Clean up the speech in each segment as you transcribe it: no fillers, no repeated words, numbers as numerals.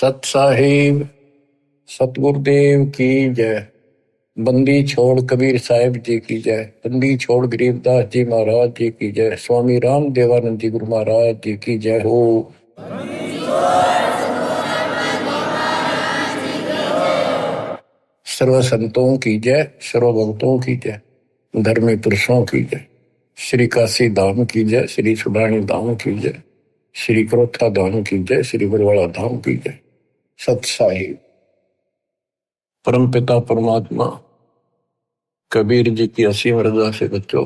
सत साहिब सतगुरुदेव की जय। बंदी छोड़ कबीर साहिब जी की जय। बंदी छोड़ गरीबदास जी महाराज जी की जय। स्वामी राम देवानंद जी गुरु महाराज जी की जय हो। सर्व संतों की जय, सर्व भक्तों की जय, धर्मी पुरुषों की जय। श्री काशी धाम की जय, श्री सुडानी धाम की जय, श्री क्रोथा धाम की जय, श्री बरवाड़ा धाम की जय। सत साहिब परम पिता परमात्मा कबीर जी की असीम रजा से बच्चों,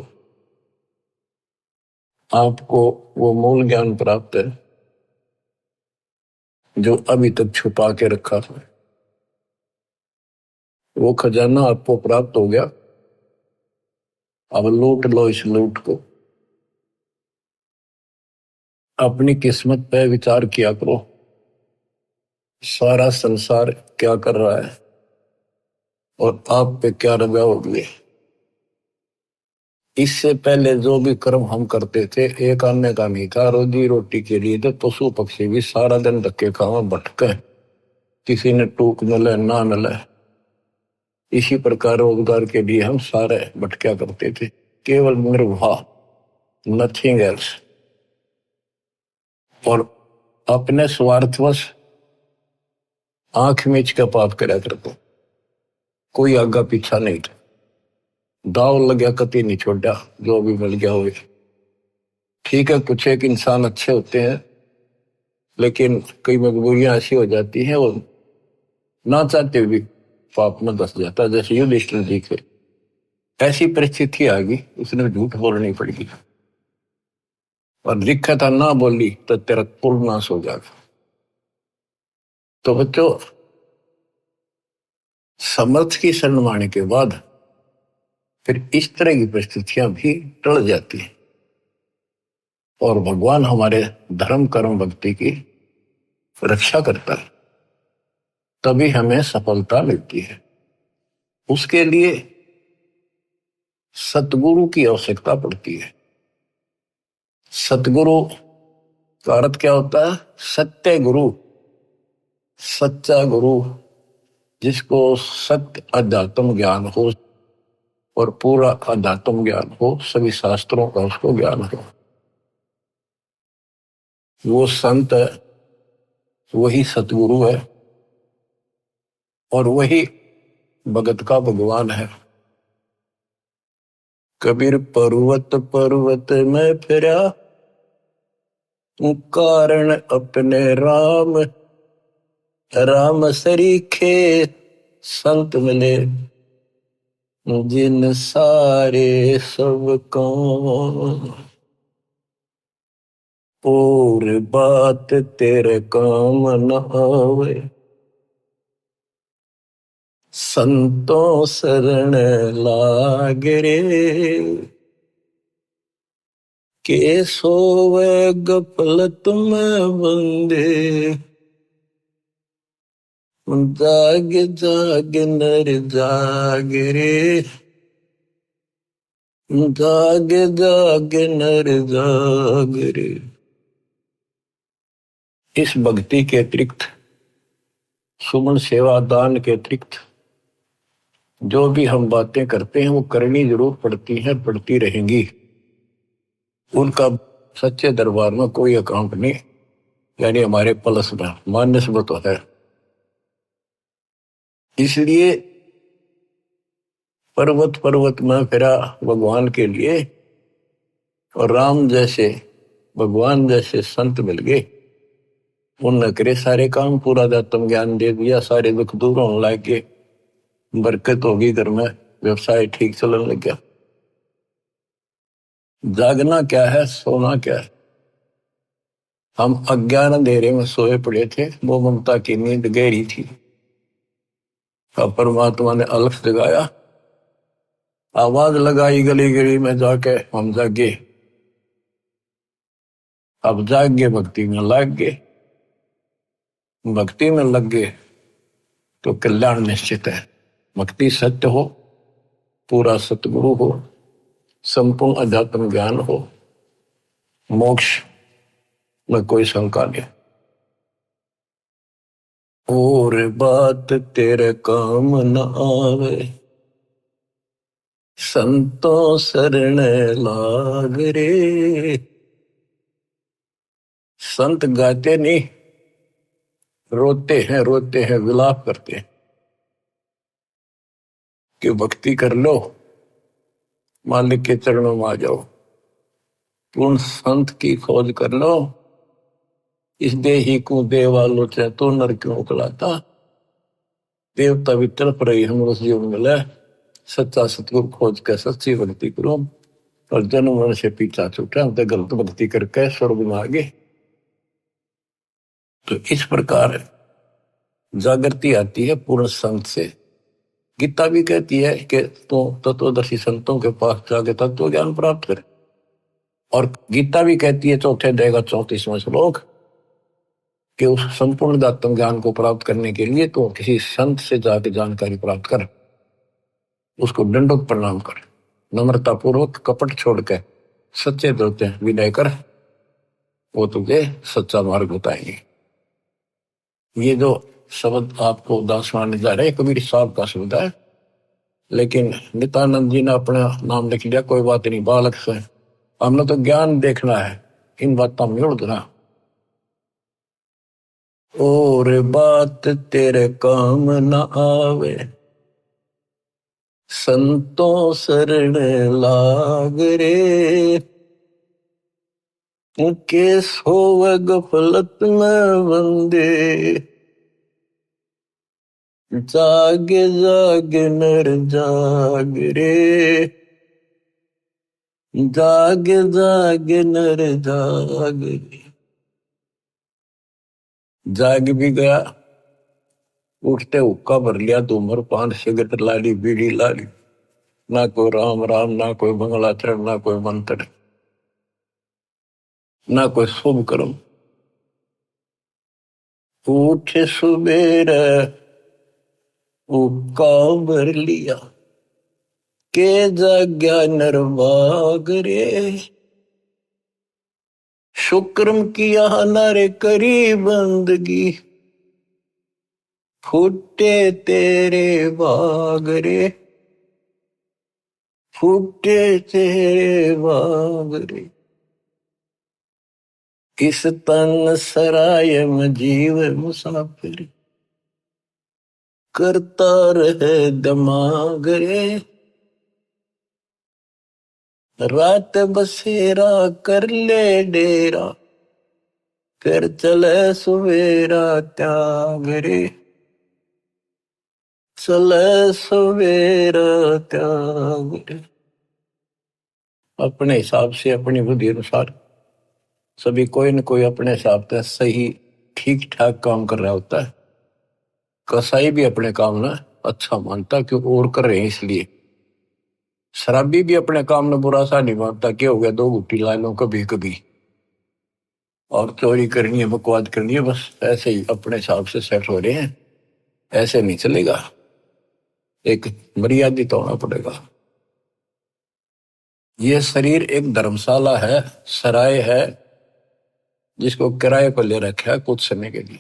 आपको वो मूल ज्ञान प्राप्त है जो अभी तक छुपा के रखा है। वो खजाना आपको प्राप्त हो गया। अब लूट लो इस लूट को। अपनी किस्मत पे विचार किया करो, सारा संसार क्या कर रहा है और आप पे क्या रजा हो गई। इससे पहले जो भी कर्म हम करते थे, एक आने का नहीं था, रोजी रोटी के लिए तो पशु पक्षी भी सारा दिन धक्के खावा भटके, किसी ने टूक मिले ना मिले। इसी प्रकार रोजगार के लिए हम सारे भटका करते थे, केवल निर्वाह, नथिंग एल्स। और अपने स्वार्थवश आंख मीच का पाप करा करते, कोई आगा पीछा नहीं था। दाव लग कति नहीं छोड़ा, जो भी मिल गया हो। ठीक है, कुछ एक इंसान अच्छे होते हैं, लेकिन कई मजबूरियां ऐसी हो जाती हैं वो ना चाहते हुए पाप में धस जाता है। जैसे युधिष्ठिर जी के ऐसी परिस्थिति आ गई, उसने झूठ बोलनी पड़ेगी और लिखा था ना बोली तो तेरा कुल नाश हो जाएगा। तो बच्चों, समर्थ की शरण माने के बाद फिर इस तरह की परिस्थितियां भी टल जाती हैं और भगवान हमारे धर्म कर्म भक्ति की रक्षा करता है, तभी हमें सफलता मिलती है। उसके लिए सतगुरु की आवश्यकता पड़ती है। सतगुरु का अर्थ क्या होता है? सत्य गुरु, सच्चा गुरु, जिसको सत्य अध्यात्म ज्ञान हो और पूरा अध्यात्म ज्ञान हो, सभी शास्त्रों का उसको ज्ञान हो। वो संत है, वही सतगुरु है और वही भगत का भगवान है। कबीर पर्वत पर्वत में फिरा, कारण अपने राम, राम सरीखे संत मिले, जिन सारे सब काम, और बात तेरे काम न आवे, संतों शरण लाग रे, के सोवे गफलत में बंदे, जाग जाग नर जाग रे, जाग जाग नर जाग रे। इस भक्ति के अतिरिक्त, सुमन सेवा दान के अतिरिक्त जो भी हम बातें करते हैं वो करनी जरूर पड़ती हैं, पड़ती रहेंगी। उनका सच्चे दरबार में कोई अकाउंट नहीं, यानी हमारे प्लस में माइनस में तो है। इसलिए पर्वत पर्वत में फिरा भगवान के लिए, और राम जैसे भगवान जैसे संत मिल गए। उनने करे सारे काम, पूरा आत्म ज्ञान दे दिया, सारे दुख दूर होने लग गए, बरकत होगी घर में, व्यवसाय ठीक चलने लग गया। जागना क्या है, सोना क्या है? हम अज्ञान अंधेरे में सोए पड़े थे, वो ममता की नींद गहरी थी। अब परमात्मा ने अलख जगाया, आवाज लगाई गली गली में जाके, हम जागे। अब जाग गए, भक्ति में लग गए। भक्ति में लग गए तो कल्याण निश्चित है। भक्ति सत्य हो, पूरा सतगुरु हो, संपूर्ण अध्यात्म ज्ञान हो, मोक्ष में कोई शंका नहीं। और बात तेरे काम न आवे, संतों शरण लाग रे। संत गाते नहीं, रोते हैं, विलाप करते हैं कि भक्ति कर लो, मालिक के चरणों में आ जाओ। पूर्ण संत की खोज कर लो, इस देही को देवालो चाहे तो नर क्यों उकलाता। देवता भी तड़प रही हम उस जीवन मिले, सच्चा सतगुरु खोज के सच्ची भक्ति करो। और जन्म मरण से पीछा छूटा, हम तो गलत भक्ति करके स्वर्ग में आ गए। तो इस प्रकार जागृति आती है पूर्ण संत से। गीता भी कहती है कि तो तत्वदर्शी संतों के पास जाके तत्व ज्ञान प्राप्त करे। और गीता भी कहती है चौथे अध्याय का 34वां श्लोक कि उस संपूर्ण आत्म ज्ञान को प्राप्त करने के लिए तो किसी संत से जाके जानकारी प्राप्त कर, उसको दंडोत प्रणाम कर, नम्रता पूर्वक कपट छोड़ के सच्चे दोते विनय कर, वो तुझे सच्चा मार्ग बताएंगे। ये जो शब्द आपको दासवान जा रहे कबीर साहब का शब्द है, लेकिन नित्यानंद जी ने अपना नाम लिख लिया, कोई बात नहीं, बालक से हमने तो ज्ञान देखना है, इन बातों में उड़ना। और बात तेरे काम न आवे, संतों शरण लाग रे। के सोव गफलत में बंदे, जागे जागे नर जाग रे। जागे जागे नर जाग रे। जाग भी गया, उठते हुक्का भर लिया, धूम्रपान सिगरेट लाली, बीड़ी लाली, ना कोई राम राम, ना कोई मंगलाचरण, ना कोई मंत्र, ना कोई शुभ कर्म। उठ सुबेर हुक्का भर लिया, के जाग्या नरवाग रे। शुक्रम किया नर करी बंदगी, फूटे तेरे बाग रे। फूटे तेरे बाग रे। इस तन सराय में जीव मुसाफिर, करता रहे दिमाग रे। रात बसेरा कर ले डेरा, फिर चले सवेरा त्याग रे। चले सवेरा त्याग रे। अपने हिसाब से, अपनी बुद्धि अनुसार सभी कोई न कोई अपने हिसाब से सही ठीक ठाक काम कर रहा होता है। कसाई भी अपने काम ना अच्छा मानता क्यों और कर रहे हैं इसलिए। शराबी भी अपने काम में बुरा सा नहीं मानता, क्या हो गया, दो घुट्टी ला लो कभी कभी, और चोरी करनी है, बकवाद करनी है, बस ऐसे ही अपने हिसाब से सेट हो रहे हैं। ऐसे नहीं चलेगा, एक मर्यादित होना पड़ेगा। ये शरीर एक धर्मशाला है, सराय है, जिसको किराए पर ले रखा है कुछ समय के लिए।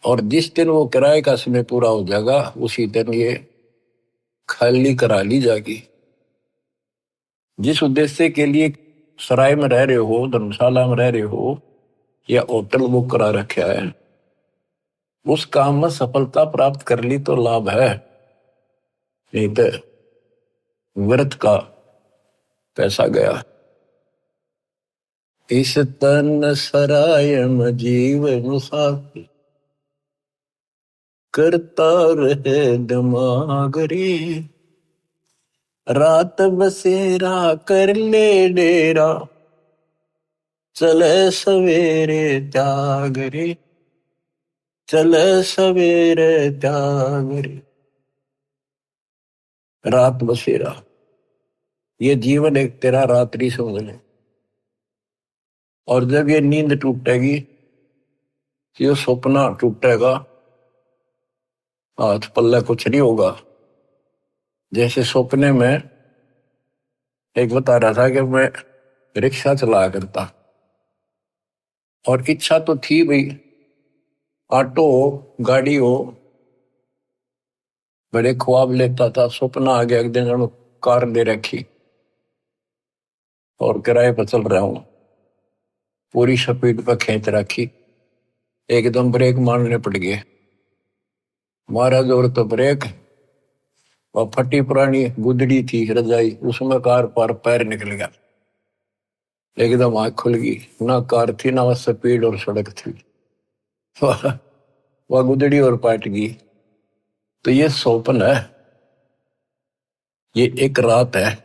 और जिस दिन वो किराए का समय पूरा हो जाएगा, उसी दिन ये खाली करा ली जाएगी। जिस उद्देश्य के लिए सराय में रह रहे हो, धर्मशाला में रह रहे हो, या होटल बुक करा रखा है, उस काम में सफलता प्राप्त कर ली तो लाभ है, नहीं तो व्यर्थ का पैसा गया। इस तन सराय में जीव मुसाफिर, करता रहे दिमाग रे। रात बसेरा कर ले डेरा, चले सवेरे त्याग रे। चले सवेरे त्याग रे। रात बसेरा, ये जीवन एक तेरा रात्रि समझ ले। और जब ये नींद टूटेगी, ये सपना टूटेगा, हाथ पल्ले कुछ नहीं होगा। जैसे सपने में एक बता रहा था कि मैं रिक्शा चलाया करता, और इच्छा तो थी भाई ऑटो हो, गाड़ी हो, बड़े ख्वाब लेता था, सपना आ गया एक दिन जब कार ले रखी और किराए पर चल रहा हूं, पूरी स्पीड पर खींच रखी, एकदम ब्रेक मारने पड़ गए, मारा जोर तो ब्रेक, और फटी पुरानी गुदड़ी थी रजाई, उसमें कार पर पैर निकल गया, एकदम आंख खुल गई, ना कार थी ना स्पीड और सड़क थी, वह गुदड़ी और पाट गई। तो ये सौपन है, ये एक रात है,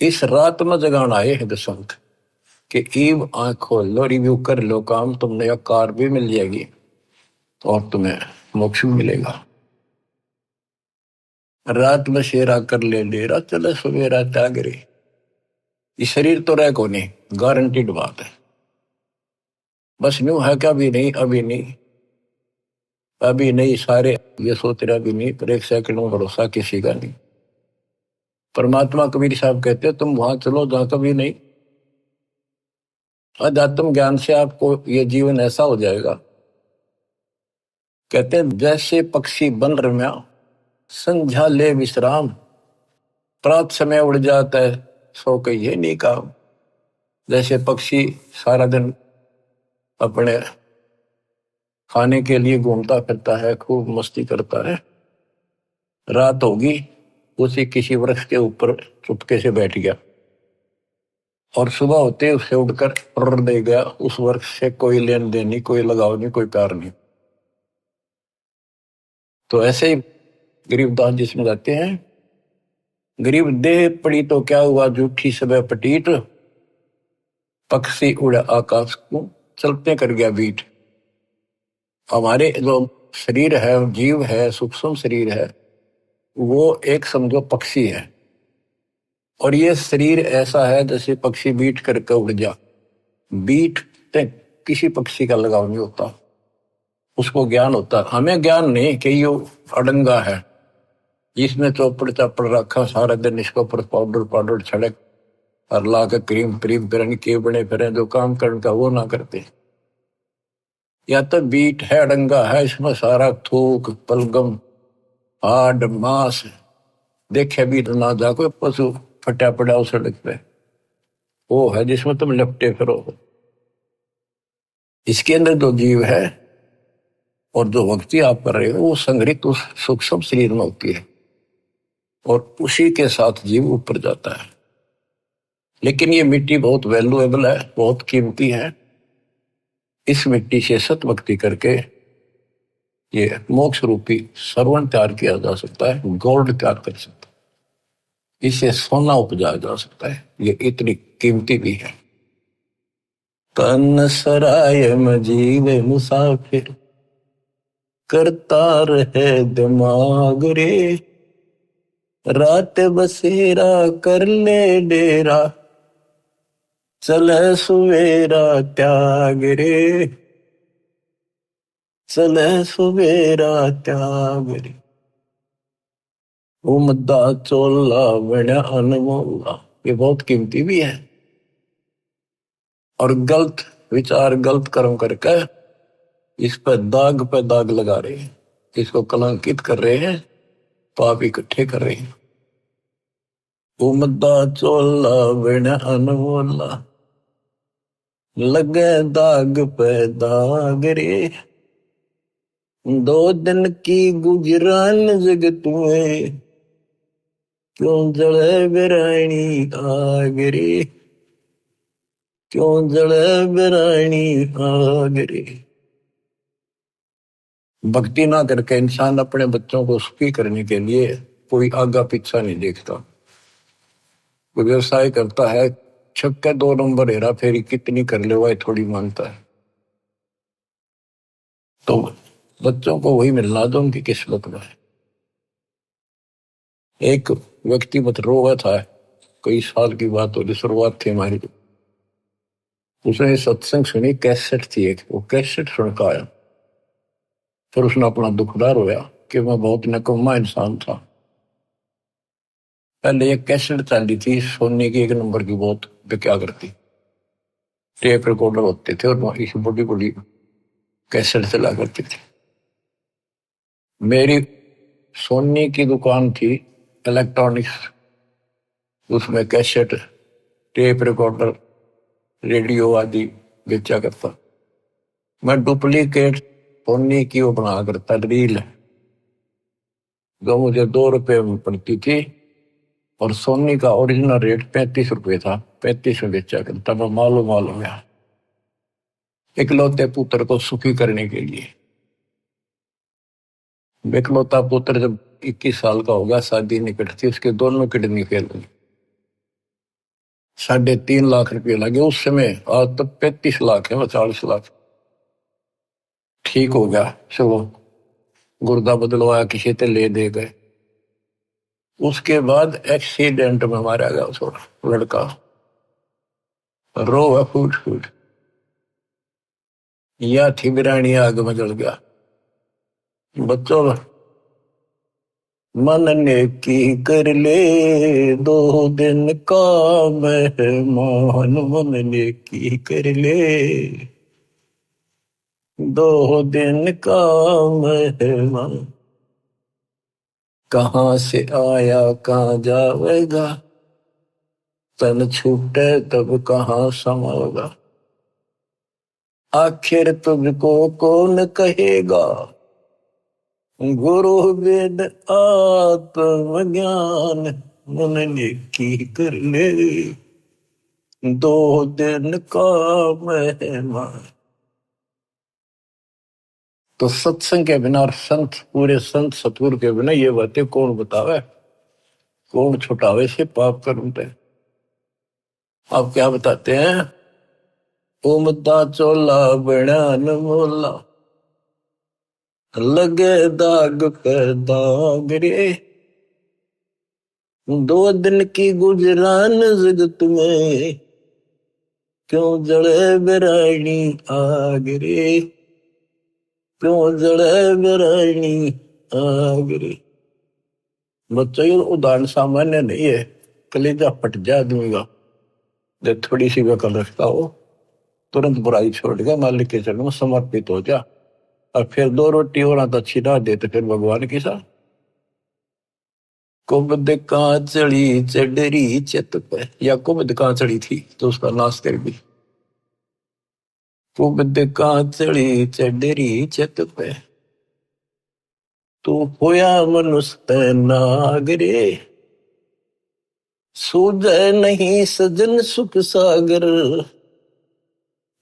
इस रात में जगाना आए है दशंत कि ईब आंख खोल लो, रिव्यू कर लो काम, तुमने यह कार भी मिल जाएगी और तुम्हें मोक्ष भी मिलेगा। रात में शेरा कर ले डेरा, चले सवेरा त्यागरे। ये शरीर तो रह को नहीं, गारंटीड बात है, बस न्यू है क्या, अभी नहीं, अभी नहीं, अभी नहीं, सारे ये सोच रहे अभी नहीं, पर एक सेकंड में भरोसा किसी का नहीं। परमात्मा कबीर साहब कहते हैं तुम वहां चलो जहां कभी नहीं। अध्यात्म ज्ञान से आपको ये जीवन ऐसा हो जाएगा, कहते हैं जैसे पक्षी बन रम्या, संध्या ले विश्राम, प्रात समय उड़ जाता है, सो कहिए नहीं काम। जैसे पक्षी सारा दिन अपने खाने के लिए घूमता फिरता है, खूब मस्ती करता है, रात होगी उसी किसी वृक्ष के ऊपर चुपके से बैठ गया और सुबह होते उससे उड़कर उड़ दे गया, उस वृक्ष से कोई लेन देन नहीं, कोई लगाव नहीं, कोई प्यार नहीं। तो ऐसे ही गरीबदास जिसमें जाते हैं, गरीब देह पड़ी तो क्या हुआ, झूठी सब पटीट, पक्षी उड़ा आकाश को, चलते कर गया बीट। हमारे जो शरीर है, जीव है, सूक्ष्म शरीर है, वो एक समझो पक्षी है, और ये शरीर ऐसा है जैसे पक्षी बीट करके उड़ जा, बीट किसी पक्षी का लगाव नहीं होता, उसको ज्ञान होता, हमें ज्ञान नहीं कि ये अड़ंगा है, इसमें चौपड़ चापड़ रखा, सारा दिन इसके ऊपर पाउडर पाउडर छड़क और ला के क्रीम क्रीम फिर के बने फिर जो काम करने का वो ना करते। या तो बीट है, अड़ंगा है, इसमें सारा थूक पलगम हाड मांस देखे भी तो ना जा, कोई पशु फटा पड़ा उस सड़क पे, वो है जिसमें तुम लपटे फिरो। इसके अंदर जो जीव है और जो भक्ति आप कर रहे हो वो संग्रहित उस सूक्ष्म शरीर में होती है और उसी के साथ जीव ऊपर जाता है। लेकिन ये मिट्टी बहुत वैल्यूएबल है, बहुत कीमती है, इस मिट्टी से सत भक्ति करके ये मोक्ष रूपी श्रवण तैयार किया जा सकता है, गोल्ड तैयार कर सकता है, इसे सोना उपजाया जा सकता है, ये इतनी कीमती भी है। तन सराय में जीव मुसाफिर, करता रहे दिमाग रे, रात बसेरा कर ले डेरा, चले सुवेरा त्याग रे, चले सुवेरा त्याग रे। उमदा चोला बड़ा अनमोला, ये बहुत कीमती भी है। और गलत विचार गलत कर्म करके इस पर दाग लगा रहे हैं, इसको कलंकित कर रहे हैं, पाप इकट्ठे कर रहे हैं। उमदा चोला बड़ा अनमोला, लगे दाग पे दाग रे, दो दिन की गुजरान जगत में, क्यों जले बिरानी आग रे, क्यों जले बिरानी आग रे। भक्ति ना करके इंसान अपने बच्चों को सुखी करने के लिए कोई आगा पीछा नहीं देखता, कोई व्यवसाय करता है, छक्के 2 नंबर हेरा फेरी कितनी कर ले वह थोड़ी मानता है, तो बच्चों को वही मिलना जो उनकी किस्मत में है। एक व्यक्ति मत रोगा था, कई साल की बात हो, शुरुआत थी हमारी, उसने सत्संग सुनी, कैसेट थी एक, वो कैसेट सुन का आया, फिर उसने अपना दुखदार होया कि मैं बहुत नकम्मा इंसान था। पहले एक कैसेट चली थी सोने की, 1 नंबर की, बहुत क्या करती, टेप रिकॉर्डर होते थे और इस बड़ी बड़ी कैसेट चला करती थी। मेरी सोनी की दुकान थी इलेक्ट्रॉनिक्स, उसमें कैसेट, टेप रिकॉर्डर, रेडियो आदि बेचा करता। मैं डुप्लीकेट सोनी की वो बना करता रील, जो मुझे 2 रुपए में पड़ती थी, और सोनी का ओरिजिनल रेट 35 रुपए था। 35 में बेचा करता मैं, मालूम हो गया। इकलौते पुत्र को सुखी करने के लिए। इकलौता पुत्र जब 21 साल का होगा, शादी निकट थी, उसके दोनों किडनी फेल हुई। 3.5 लाख रुपये लगे उस समय। आज तो 35 लाख है, 40 लाख। ठीक हो गया, चलो गुर्दा बदलवाया, किसी से ले दे गए। उसके बाद एक्सीडेंट में मारा गया उस लड़का, रो फूट फूट, या ठिबरानी आग में जल गया। बच्चों, मन ने की कर ले 2 दिन का मेहमान, मन ने की कर ले 2 दिन का मेहमान। कहाँ से आया कहाँ जाएगा, तन छूटे तब कहाँ समाएगा। आखिर तुझको कौन कहेगा, गुरु वेद आत्मज्ञान। मन ने की कर ले 2 दिन का मेहमान। तो सत्संग के बिना और संत, पूरे संत सतगुरु के बिना ये बातें कौन बतावे, कौन छुटावे से पाप कर्म पे। आप क्या बताते हैं, उमदा चोला बना न मोला, लगे दाग पे दाग रे। 2 दिन की गुजरान जगत में, क्यों जड़े बिरानी आग रे, क्यों जड़े बिरानी आग रे। बच्चों, ये उदाहरण सामान्य नहीं है, कलेजा फट जाए आदमी का। जब थोड़ी सी वकल रखता हो, तुरंत बुराई छोड़ के मालिक के चरणों में समर्पित हो जा, और फिर 2 रोटी और तो छिड़ा दे, तो फिर भगवान के साथ। कुबद कांचड़ी चढ़री चित पे, या कुबद कांचड़ी थी तो उसका नाश कर दी। कुबद कांचड़ी चढ़री चित पे, तू होया मनुष्य नागरे। सूझे नहीं सजन सुख सागर,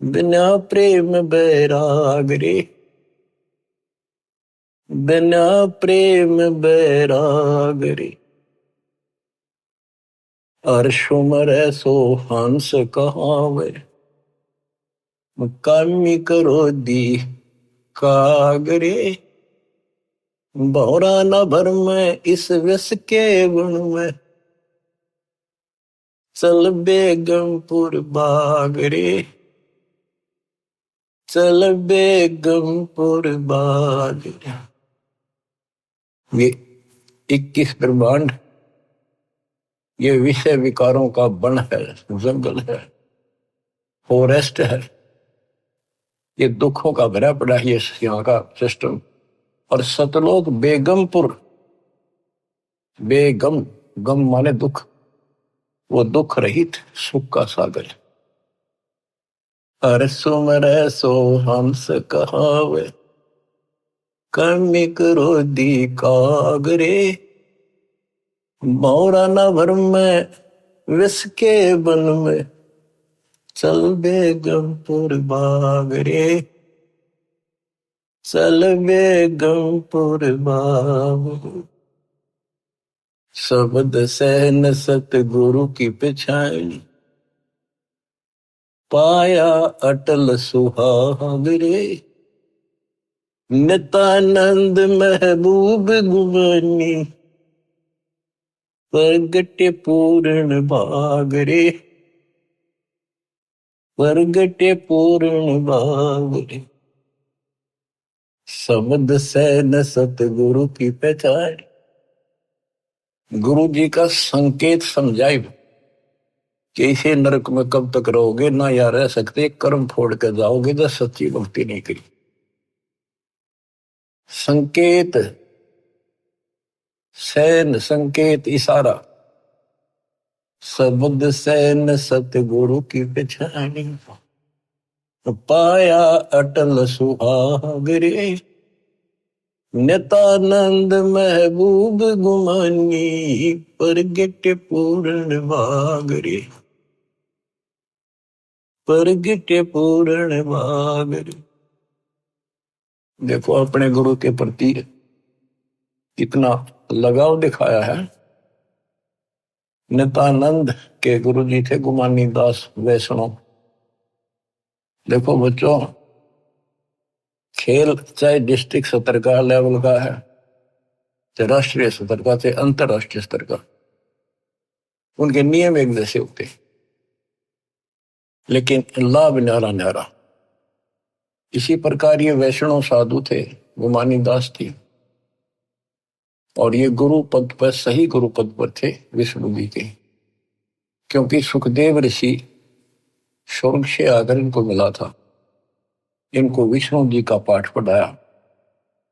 बिना प्रेम बैराग रे, बिना प्रेम बैराग रे। अर्शुमर सो हंस कहावे, कामी करो दी कागरे। भौरा न भर में इस व्यस के गुण में, चल बेगमपुर बागरे, चल बेगमपुर बागरे। ये 21 ब्रह्मांड, ये विषय विकारों का वन है, जंगल है, फॉरेस्ट है। ये दुखों का भरा पड़ा है ये यहाँ का सिस्टम। और सतलोक बेगमपुर, बेगम, गम माने दुख, वो दुख रहित सुख का सागर। हर सुमर सो हंस कहावे, कर्मी करो दी कागरे। मौरा न भर में विष के बन में, चल बेगमपुर बागरे, चल बेगमपुर बागरे। शब्द सहन सतगुरु की पिछाड़ी, पाया अटल सुहागरे। नित्यानंद महबूब गुमानी, प्रगटे पूर्ण भागरे, प्रगटे पूर्ण भागरे। शब्द सहन सतगुरु की पहचान, गुरु जी का संकेत समझाए कि इसे नरक में कब तक रहोगे, ना या रह सकते, कर्म फोड़ कर जाओगे तो सच्ची भक्ति नहीं करी। संकेत, सैन संकेत इशारा, शब्द सैन सतगुरु की पहचानी, पाया अटल सुहाग रे, नितानंद महबूब गुमानी, परगट पूर्ण भाग रे, परगट पूर्ण भाग रे। देखो अपने गुरु के प्रति कितना लगाव दिखाया है। नितानंद के गुरु जी थे गुमानी दास वैष्णव। देखो बच्चों, खेल चाहे डिस्ट्रिक्ट स्तर का लेवल का है, चाहे राष्ट्रीय स्तर का, चाहे अंतरराष्ट्रीय स्तर का, उनके नियम एक जैसे होते, लेकिन लाभ न्यारा न्यारा। इसी प्रकार ये वैष्णव साधु थे, गुमानी दास थी, और ये गुरु पद पर, सही गुरु पद पर थे विष्णु जी के, क्योंकि सुखदेव ऋषि स्वर्ग से आकर इनको मिला था, इनको विष्णु जी का पाठ पढ़ाया,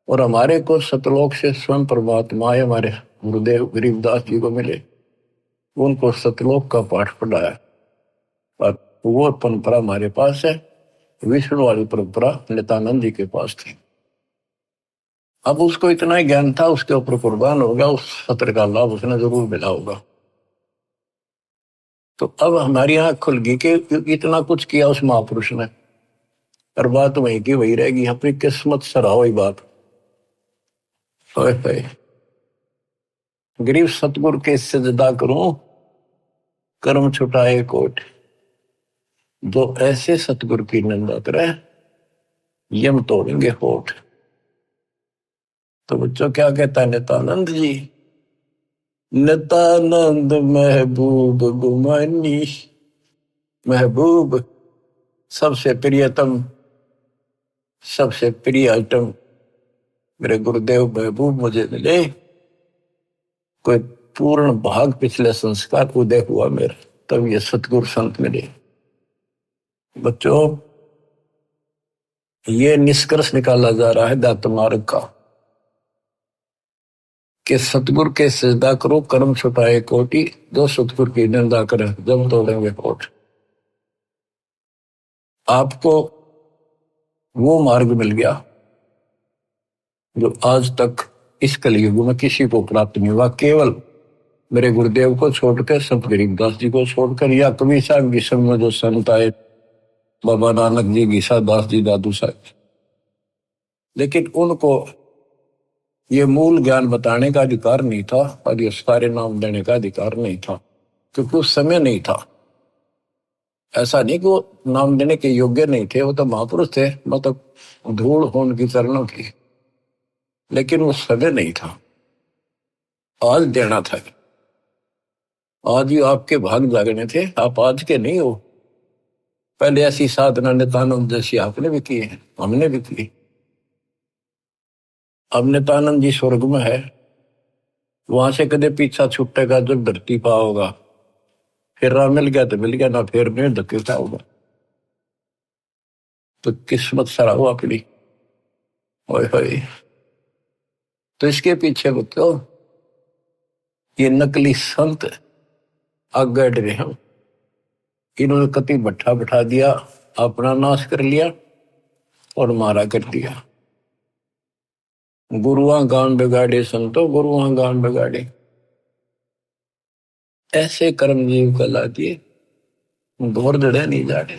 और हमारे को सतलोक से स्वयं परमात्मा हमारे गुरुदेव गरीबदास जी को मिले, उनको सतलोक का पाठ पढ़ाया, और वो परंपरा हमारे पास है। विष्णु वाली परंपरा नित्यानंद जी के पास थी। अब उसको इतना ही ज्ञान था, उसके ऊपर कुर्बान हो गया, उस सत्र का लाभ उसने जरूर मिला होगा। तो अब हमारी आंख खुल गई कि इतना कुछ किया उस महापुरुष ने, और बात वही की वही रहेगी। अपनी किस्मत सराहो ही बात। गरीब सतगुरु के सजदा करूं, कर्म छुटाए कोट, जो ऐसे सतगुरु की निंदा करे यम तोड़ेंगे होठ। तो बच्चों क्या कहता है नित्यानंद जी? नित्यानंद महबूब गुमानी, महबूब सबसे प्रियतम, सबसे प्रिय आइटम मेरे गुरुदेव महबूब मुझे मिले। कोई पूर्ण भाग पिछले संस्कार उदय हुआ मेरा, तब ये सतगुरु संत मिले। बच्चों, ये निष्कर्ष निकाला जा रहा है दात मार्ग का कि सतगुरु के सजदा करो, कर्म छुटाए कोटि, जो सतगुरु की निंदा करे जब तोड़ेंगे होठ। आपको वो मार्ग मिल गया जो आज तक इस कलयुग में किसी को प्राप्त नहीं हुआ, केवल मेरे गुरुदेव को छोड़कर, संत गरीबदास जी को छोड़कर, या कबीर साहब की संग में जो संत आए, बाबा नानक जी, गीसा दास जी, दादू साहब, लेकिन उनको ये मूल ज्ञान बताने का अधिकार नहीं था, और ये सारे नाम देने का अधिकार नहीं था, क्योंकि उस समय नहीं था। ऐसा नहीं कि वो नाम देने के योग्य नहीं थे, वो तो महापुरुष थे, मतलब धूल हो उनकी चरणों की, लेकिन वो समय नहीं था। आज देना था, आज ही आपके भाग जागने थे, आप आज के नहीं हो। पहले ऐसी साधना नित्यानंद जैसी आपने भी की है, हमने भी की। अब नित्यानंद जी स्वर्ग में है, वहां से कदे पीछा छूटेगा जब धरती पा होगा। फिर राह मिल गया तो मिल गया, ना फिर नहीं धकेलता होगा। तो किस्मत सराहो अपनी। ओए होए, तो इसके पीछे बच्चों ये नकली संत आगे डरे हैं। इन्होंने कति भट्ठा बैठा दिया, अपना नाश कर लिया और मारा कर दिया। गुरुआ गान बिगाड़े संतो, गुरुआ गान बिगाड़े। ऐसे कर्म जीव कला दिए, घोर जड़े नहीं जाड़े।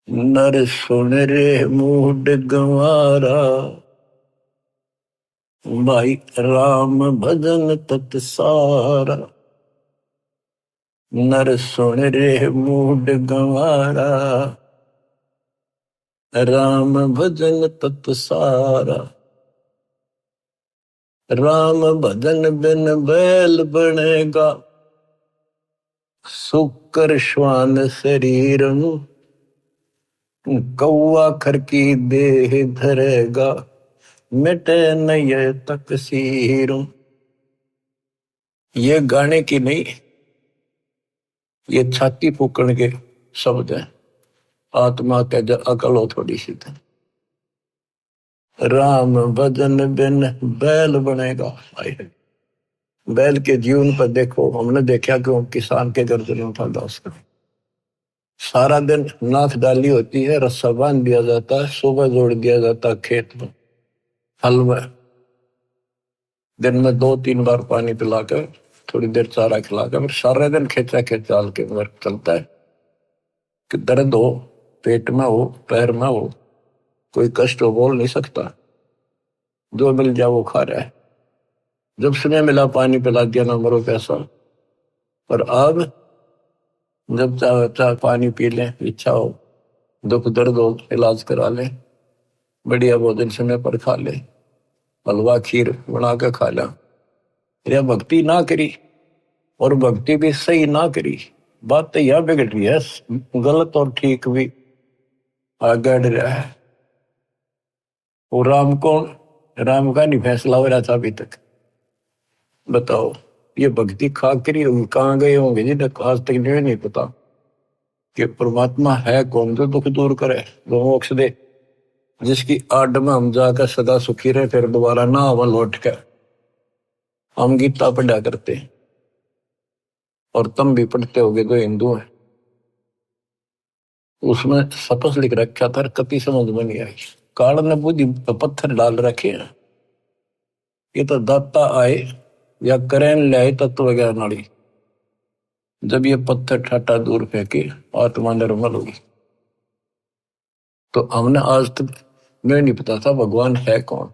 नर सुन रे मूड गंवारा, भाई राम भजन तत सारा। नर सुन रे मूड गंवारा, राम भजन तत सारा। राम भजन बिन बैल बनेगा, सुकर श्वान शरीर। कौआ खर की देह धरेगा, मिटे नय तकसीर। ये गाने की नहीं, ये छाती फूकण के शब्द हैं। आत्मा के जो अकल हो थोड़ी सी, राम भजन बिन बैल बनेगा। बैल के जीवन पर देखो, हमने देखा कि किसान के गर्दन था दास का सारा दिन नाथ डाली होती है, रस्सा बांध दिया जाता है, सुबह जोड़ दिया जाता है खेत में, हल में, दिन में 2-3 बार पानी पिलाकर, थोड़ी देर चारा खिलाकर, फिर सारे दिन खेचा खेचाल के वर्क चलता है कि दर्द हो, पेट में हो, पैर में हो, कोई कष्ट हो, बोल नहीं सकता, जो मिल जाए वो खा रहा है। जब समय मिला पानी पिला दिया, ना मरो पैसा। पर अब जब चाहे पानी पी लें, इच्छा हो, दुख दर्द हो, इलाज करा ले, बढ़िया भोजन समय पर खा ले, हलवा खीर बना के खा लिया, या भक्ति ना करी, और भक्ति भी सही ना करी, बात तो यह बिगड़ रही है, गलत और ठीक भी आगे रहा है। वो राम का नहीं फैसला हो रहा था अभी तक। बताओ, ये भक्ति खा करी होगी, कहाँ गए होंगे जिन्हें आज तक नहीं पता कि परमात्मा है कौन, जो दुख दूर करे, जो मोक्ष दे, जिसकी आड़ में हम जाकर सदा सुखी रहे, फिर दोबारा ना हम लौट कर। हम गीता पढ़ा करते, और तुम भी पढ़ते होगे जो हिंदू है, उसमें सपस लिख रखा था, कति समझ में नहीं आई। काल ने बुद्धि पत्थर डाल रखे हैं, ये तो दाता आए या करें ले आए तत्व ज्ञान नाड़ी, जब ये पत्थर ठाटा दूर फेंके आत्मा निर्मल होगी। तो हमने आज तक मैं नहीं पता था भगवान है कौन।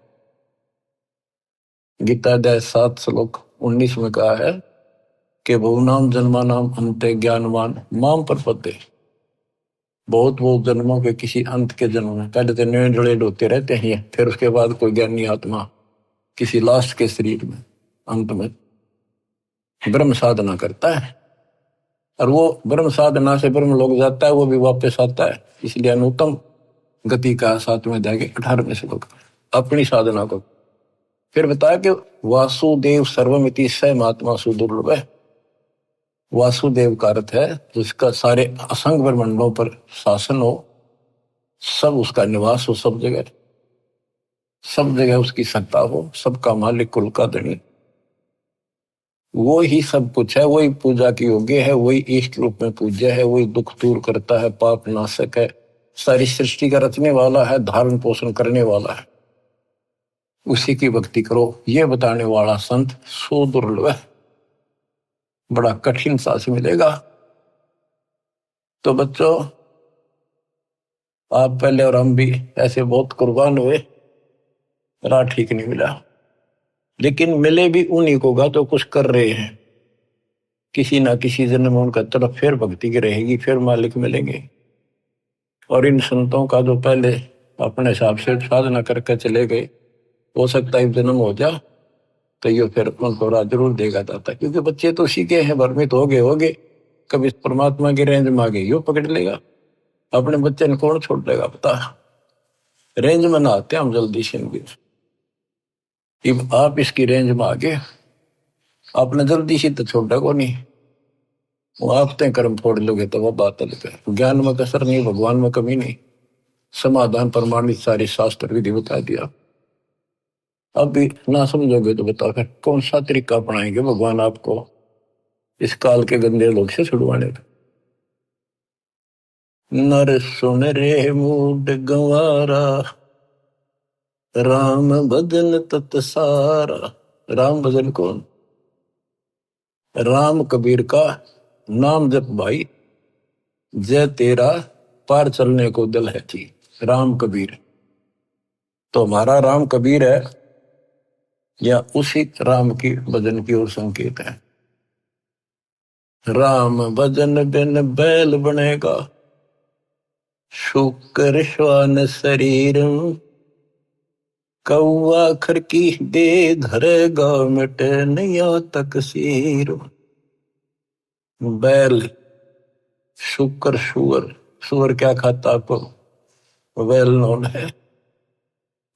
गीता अध्याय 7 श्लोक 19 में कहा है कि बहुनाम जन्मानाम अंते ज्ञानवान माम प्रपद्ये। बहुत जन्मों के किसी अंत के जन्म में, पहले तो निर्णय होते रहते हैं, फिर उसके बाद कोई ज्ञानी आत्मा किसी लास्ट के शरीर में अंत में ब्रह्म साधना करता है, और वो ब्रह्म साधना से ब्रह्म लोग जाता है, वो भी वापस आता है। इसलिए अनुत्तम गति का 7वें अध्याय के 18वें श्लोक अपनी साधना को फिर बताया कि वासुदेव सर्वमिति स महात्मा सुदुर्लभ है। वासुदेव का अर्थ है जिसका सारे असंग ब्रह्मांडों पर शासन हो, सब उसका निवास हो, सब जगह उसकी सत्ता हो, सबका मालिक, कुल का धनी, वो ही सब कुछ है, वही पूजा की योग्य है, वही इष्ट रूप में पूज्य है, वही दुख दूर करता है, पाप नाशक है, सारी सृष्टि का रचने वाला है, धारण पोषण करने वाला है, उसी की भक्ति करो, ये बताने वाला संत सुदुर्लभ है, बड़ा कठिन सास मिलेगा। तो बच्चों, आप पहले और हम भी ऐसे बहुत कुर्बान हुए, राह ठीक नहीं मिला, लेकिन मिले भी उन्हीं को गा तो कुछ कर रहे हैं, किसी ना किसी जन्म में उनका तरफ फिर भक्ति की रहेगी, फिर मालिक मिलेंगे। और इन संतों का जो पहले अपने हिसाब से साधना करके चले गए, हो सकता है जन्म हो जा तो ये फिर उनको राह जरूर देगा दाता, क्योंकि बच्चे तो सीखे हैं, भ्रमित हो गए, कभी परमात्मा की रेंज में आ गए यो पकड़ लेगा, अपने बच्चे ने कौन छोड़ लेगा बता। रेंज में ना आते हम जल्दी से, अब आप इसकी रेंज में आ गए, आपने जल्दी से तो छोड़ा को नहीं, वो आप तय कर्म फोड़ लोगे तो वह बात अलग है। ज्ञान में कसर नहीं, भगवान में कमी नहीं, समाधान प्रमाणित सारे शास्त्र विधि बता दिया। अब भी ना समझोगे तो बताओ फिर कौन सा तरीका अपनाएंगे भगवान आपको इस काल के गंदे लोग से छुड़वाने का। नर सुन रे मूड गंवारा, राम भजन तत सारा। राम भजन कौन? राम कबीर का नाम जप भाई, जय तेरा पार चलने को दिल है जी। राम कबीर तो हमारा राम कबीर है, या उसी राम की भजन की ओर संकेत है। राम भजन बिन बैल बनेगा, शुक्र श्वान शरीर, कौआ खर की दे धरेगा, मिटे नैया तक सीर। बैल, शुक्र, सुअर क्या खाता आपको वेल नोन है।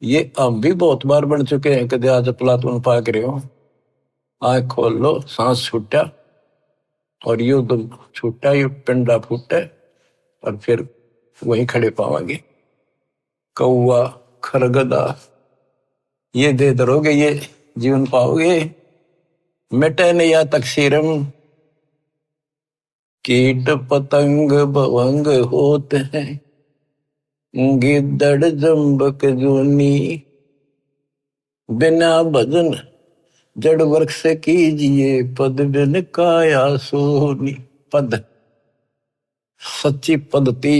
ये हम भी बहुत बार बन चुके हैं, कदे आज प्लातून पाक रहे हो, आंख खोल लो, सांस छूटा और यू तो छूटा, यू पिंडा फूटा, और फिर वहीं खड़े पावांगे। कौआ, खरगदा, ये दे दरोगे ये जीवन पाओगे। मिटे न या तकसीरम, कीट पतंग भवंग होते हैं, गिद्दड़ जम्बक जूनी, बिना भजन जड़ वृक्ष से कीजिए, पद बिन काया सोनी। पद सच्ची पद्धति,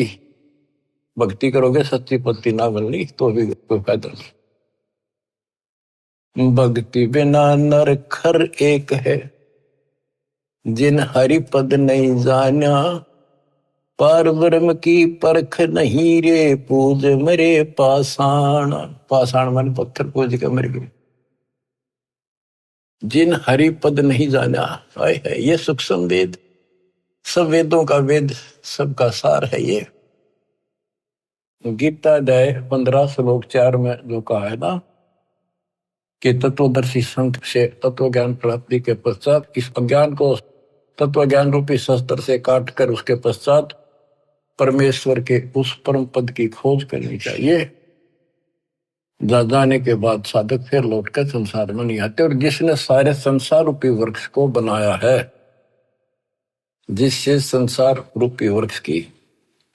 भक्ति करोगे सच्ची पद्धति ना मिलनी तो भी कोई फायदा नहीं। भक्ति बिना नर खर एक है, जिन हरि पद नहीं जाना, पार ब्रह्म की परख नहीं रे, पूज मरे पाषाण। पाषाण मन पत्थर पूज के मर गए। जिन हरि पद नहीं जाना, है ये सूक्ष्म वेद, सब वेदों का वेद, सबका सार है ये। गीता अध्याय 15 श्लोक 4 में जो कहा है ना कि तत्वदर्शी संत से तत्व ज्ञान प्राप्ति के पश्चात इस अज्ञान को तत्व ज्ञान रूपी शस्त्र से काट कर उसके पश्चात परमेश्वर के उस परम पद की खोज करनी चाहिए। जाने के बाद साधक फिर लौटकर संसार में नहीं आते। और जिसने सारे संसार रूपी वृक्ष को बनाया है, जिससे संसार रूपी वृक्ष की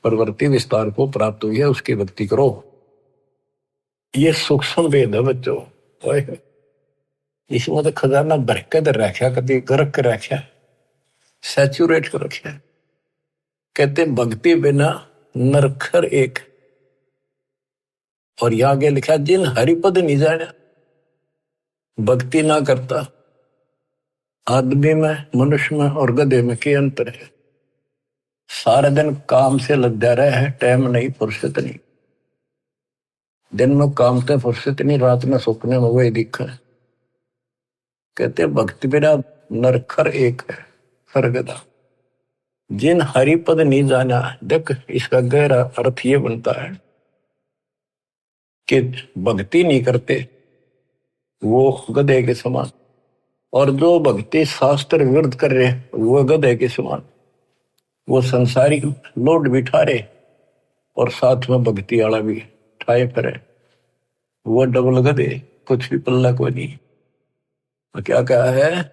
प्रवृत्ति विस्तार को प्राप्त हुई है, उसकी भक्ति करो। ये सूक्ष्म वेद है बच्चों, इसमें तो खजाना बरकत रखा, कभी गर्क रखा, सैचुरेट कर रखा। कहते भक्ति बिना नरखर एक, और यहां आगे लिखा जिन हरिपद नहीं जाना, भक्ति ना करता। आदमी में, मनुष्य में और गधे में क्या अंतर है? सारा दिन काम से लद्या रहे है, टाइम नहीं, फुर्सत नहीं। दिन में काम से फुर्सत नहीं, रात में सपने में वही दिखा है। कहते भक्ति बिना नरखर एक है, सरगदा। जिन हरिपद नहीं जाना, देख इसका गहरा अर्थ ये बनता है कि भक्ति नहीं करते वो गधे के समान, और जो भक्ति शास्त्र विरुद्ध कर रहे वो गधे के समान। वो संसारिक लोड बिठा रहे और साथ में भक्ति वाला भी ठाए करे, वो डबल गधे, कुछ भी पल्ला को नहीं। तो क्या कहा है?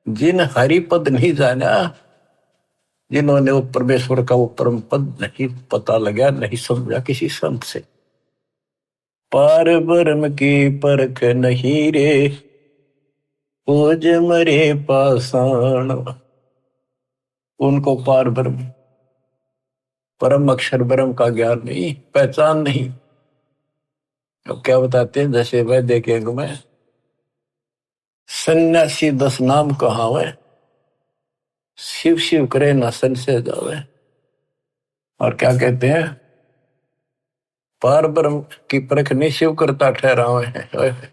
जिन हरिपद नहीं जाना, जिन्होंने वो परमेश्वर का वो परम पद नहीं पता लगा, नहीं समझा किसी संत से। पार ब्रह्म की परख नहीं रे, पूज मरे पाषाण। उनको पार ब्रह्म, परम अक्षर ब्रह्म का ज्ञान नहीं, पहचान नहीं। अब क्या बताते हैं? जैसे वह देखेंगे मैं सन्यासी 10 नाम कहावे, शिव शिव करे न संशय जावे। और क्या कहते हैं? पार ब्रह्म की परख नहीं शिव करता ठहरावे है।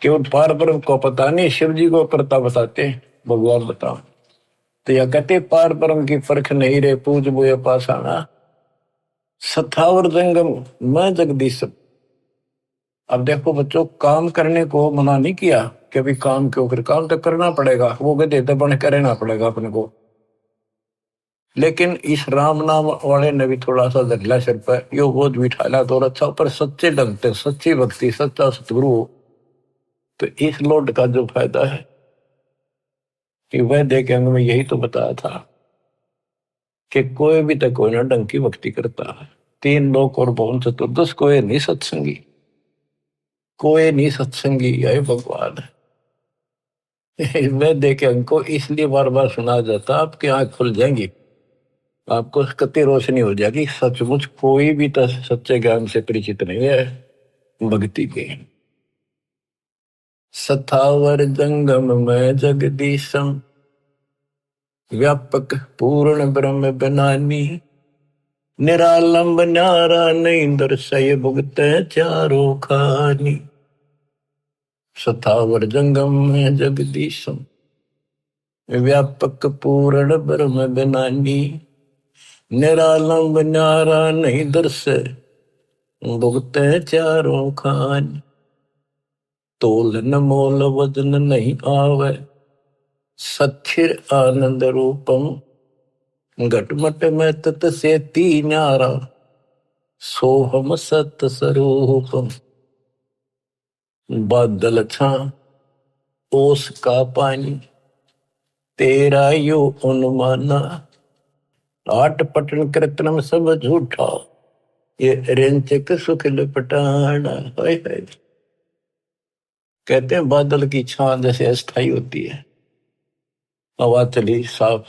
केवल पार ब्रह्म को पता नहीं, शिव जी को करता बताते हैं, भगवान बताओ। तो यह कहते पार ब्रह्म की परख नहीं रे, पूज बोए पाषाणा। सथावर जंगम मैं जगदीश। अब देखो बच्चों, काम करने को मना नहीं किया कि अभी काम क्यों कर, काम तो करना पड़ेगा, वो गधे तो बन करना पड़ेगा अपने को। लेकिन इस राम नाम वाले ने भी थोड़ा सा धरला सिर पर, यो बोझ बिठाला तो अच्छा, पर सच्चे ढंग से सच्ची भक्ति, सच्चा सतगुरु, तो इस लोड का जो फायदा है कि वह देखेंगे मैं यही तो बताया था कि कोई भी तक कोई ना ढंग की भक्ति करता है। 3 लोक और भवन चतुर्दश, कोई नहीं सत्संगी, कोई नहीं सत्संगी है भगवान। वह देखे हमको इसलिए बार बार सुना जाता, आपकी आंख खुल जाएंगी, आपको कति रोशनी हो जाएगी। सचमुच कोई भी तो सच्चे ज्ञान से परिचित नहीं है भक्ति के। सथावर जंगम में जगदीशम, व्यापक पूर्ण ब्रह्म बनानी, निरालंब न्यारा नहीं दर्शय भुगत चारों खानी। सथावर जंगम में जगदीशम, व्यापक पूर्ण ब्रह्म बनानी, निरालंब न्यारा नहीं दर्शय भुगत चारों खानी। तोल न मोल वजन नहीं आवे, सच्चिर आनंद रूपम, घटमट में तत से ती न्यारा, सोहम सत स्वरूपम। बादल छा ओस का पानी, तेरा यो अनुमाना, आठ पटन कृतनम सब झूठा, ये रेंचक सुख लपटाना। हाय हाय। कहते हैं बादल की छां जैसे अस्थाई होती है, हवा चली साफ,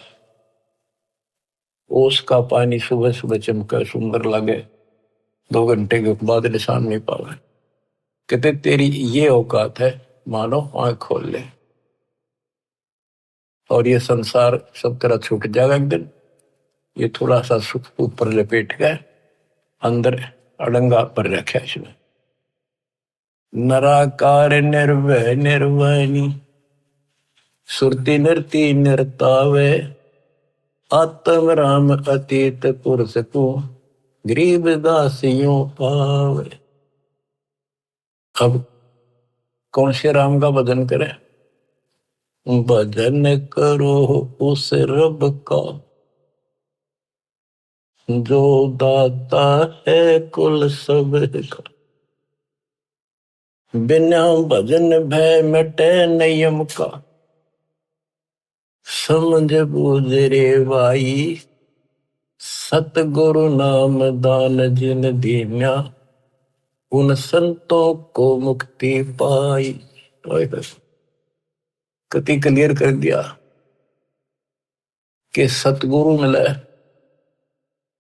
ओस का पानी सुबह सुबह चमका सुंदर लगे, 2 घंटे के बाद निशान नहीं पावे। कहते तेरी ये औकात है, मानो आंख खोल ले और ये संसार सब तरह छूट जाएगा एक दिन। ये थोड़ा सा सुख ऊपर लपेट गए, अंदर अड़ंगा पर रखा इसमें। नराकार निर्भय निर्वाणी, सुरती नरती नरतावे, आत्म राम अतीत पुरुष को, गरीब दासियों पावे। अब कौन से राम का भजन करें? भजन करो उस रब का, जो दाता है कुल सब का। बिना भजन भय मिटे नियम का, समझ बूझ रे भाई, सतगुरु नाम दान जिन दीन्या, उन संतों को मुक्ति पाई। कति क्लियर कर दिया कि सतगुरु मिले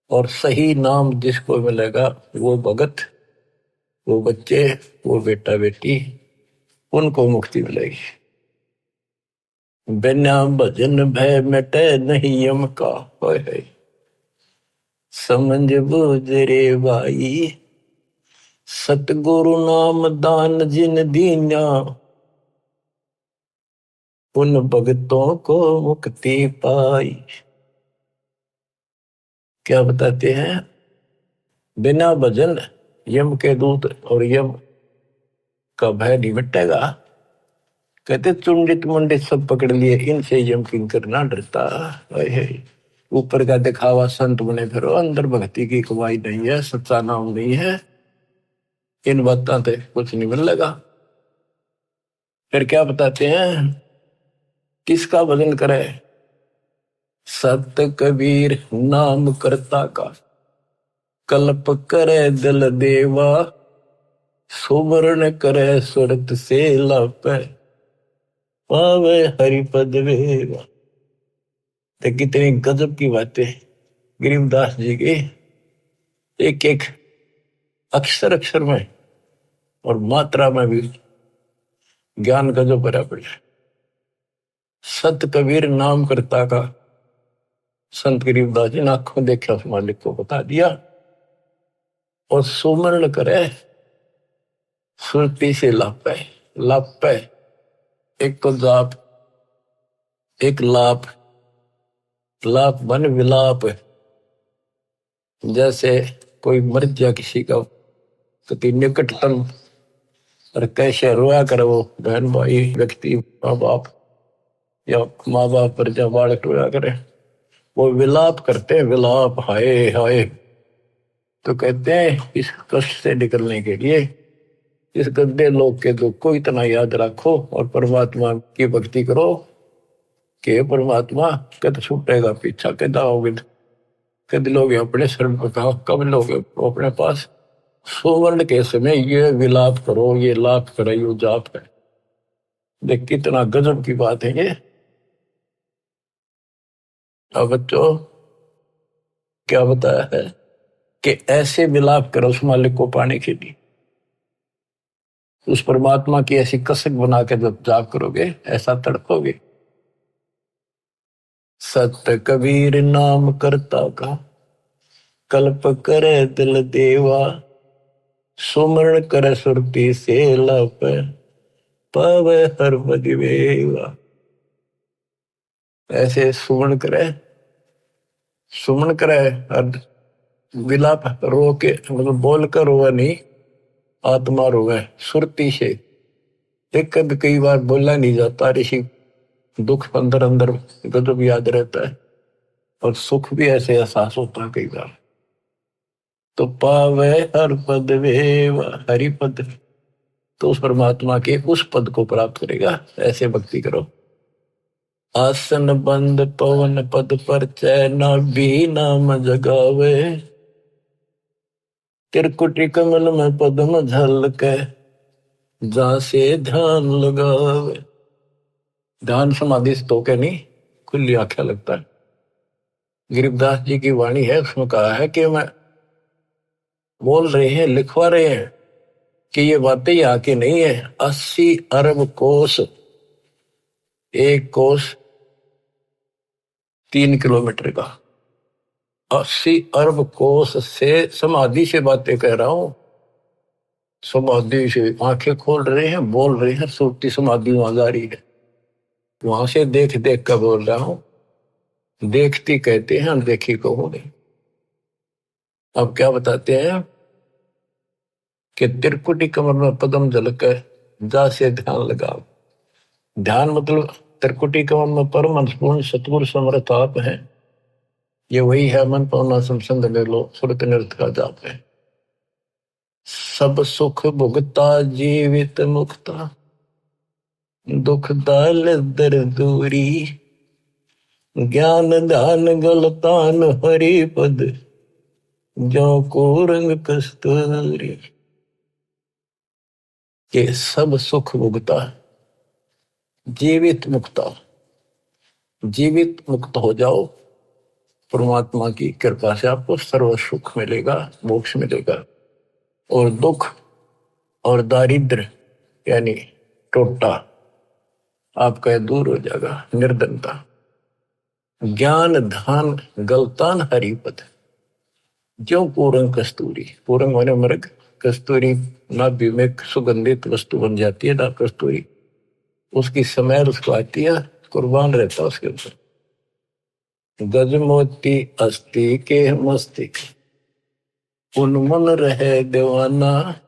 और सही नाम जिसको मिलेगा वो भगत, वो बच्चे, वो बेटा बेटी, उनको मुक्ति मिलेगी। बिना भजन भय मिटे नहीं यम का, है समझ बूझ रे भाई, सतगुरु नाम दान जिन दीन्या, उन भगतों को मुक्ति पाई। क्या बताते हैं? बिना भजन यम के दूत और यम का भय नहीं मिटेगा। कहते चुंडित मुंडित सब पकड़ लिए, इनसे यम किंकर ना डरता। ऊपर का दिखावा संत बने फिरो, अंदर भक्ति की कमाई नहीं है, सच्चा नाम नहीं है, इन बातों से कुछ नहीं मिलेगा। फिर क्या बताते हैं? किसका भजन करे? सत कबीर नाम करता का, कल्प करे दिल देवा, सुवर्ण करे सुरत से लापे, पावे हरिपद वेवा। तो कितनी गजब की बातें गरीबदास जी की, एक एक अक्षर अक्षर में और मात्रा में भी ज्ञान गजब भरा पड़ा। सत कबीर नाम करता का, संत गरीबदास जी ने आंखों देखा उस मालिक को बता दिया। और सुमरण करे सुरती से लापे, लापे एक तो जाप, एक लाप, लाप बन विलाप। जैसे कोई मर जा किसी का कति निकटतम, और कैसे रोया करे वो बहन भाई व्यक्ति, माँ बाप या माँ बाप पर जब बालक रोया करे, वो विलाप करते हैं, विलाप, हाय हाय। तो कहते हैं इस कष्ट से निकलने के लिए इस गंदे लोग के दुख को इतना याद रखो और परमात्मा की भक्ति करो कि परमात्मा कद छूटेगा पीछा, कद आओगे, कद लोग अपने शरण पर कहा, कब लोग अपने पास। सुवर्ण के समय ये विलाप करो, ये लाप करो, ये जाप है। देख कितना गजब की बात है ये। अब बच्चों क्या बताया है कि ऐसे विलाप करो उस मालिक को पाने के लिए, उस परमात्मा की ऐसी कसक बना के जब जाप करोगे ऐसा तड़पोगे। सत्य कबीर नाम करता का, कल्प करे दिल देवा, सुमरण करे सुरती से लप, पावे हर बदिवेवा। ऐसे सुमरण करे, सुमन करे, विलाप रो के मतलब बोल कर रोवे नहीं, आत्मा रोवे सुरती से। एक कद कई बार बोला नहीं जाता, ऋषि दुख अंदर अंदर गजब याद रहता है और सुख भी ऐसे एहसास होता है कई बार। तो पावे हर पद वेव, हरि पद तो उस परमात्मा के उस पद को प्राप्त करेगा। ऐसे भक्ति करो। आसन बंद पवन पद पर चैन भी नाम जगावे, त्रिकुटी कमल में पद्म झलके, जहां से ध्यान लगावे। ध्यान समाधि से तो क्या नहीं, खुली आंखें लगता है। गरीबदास जी की वाणी है, उसमें कहा है कि मैं बोल रहे हैं, लिखवा रहे हैं कि ये बातें यहाँ की नहीं है। 80 अरब कोस, एक कोस 3 किलोमीटर का, 80 अरब कोस से समाधि से बातें कह रहा हूं। समाधि से आंखें खोल रहे हैं, बोल रहे हैं, सुरती समाधि वहां जा रही है। वहां से देख देख कर बोल रहा हूं। देखती कहते हैं, अनदेखी को हो नहीं। अब क्या बताते हैं कि त्रिकुटी कमर में पदम झलक है, जा से ध्यान लगाओ। ध्यान मतलब त्रिकुटी कमर में परम अंशपूर्ण सतगुरु समर्थ आप है। ये वही है, मन पावना संसंद ले लो, सुरत नृत का जाप है। सब सुख भुगता जीवित मुक्ता, दुख दाल दर दूरी, ज्ञान ध्यान गलतान हरि पद, जो को रंग कस्तूरी। के सब सुख भुगता, जीवित मुक्ता। जीवित मुक्त हो जाओ, परमात्मा की कृपा से आपको सर्व सुख मिलेगा, मोक्ष मिलेगा। और दुख और दारिद्र यानी टोटा आपका दूर हो जाएगा, निर्धनता। ज्ञान ध्यान गलतान हरिपद, जो पूरंग कस्तूरी। पूरंग माने मृग, कस्तूरी नाभि में सुगंधित वस्तु बन जाती है ना कस्तूरी, उसकी समय उसको आती है, कुर्बान रहता है उसके ऊपर। गज मोती अस्थि के मस्तिक, उन्मन रहे दीवाना,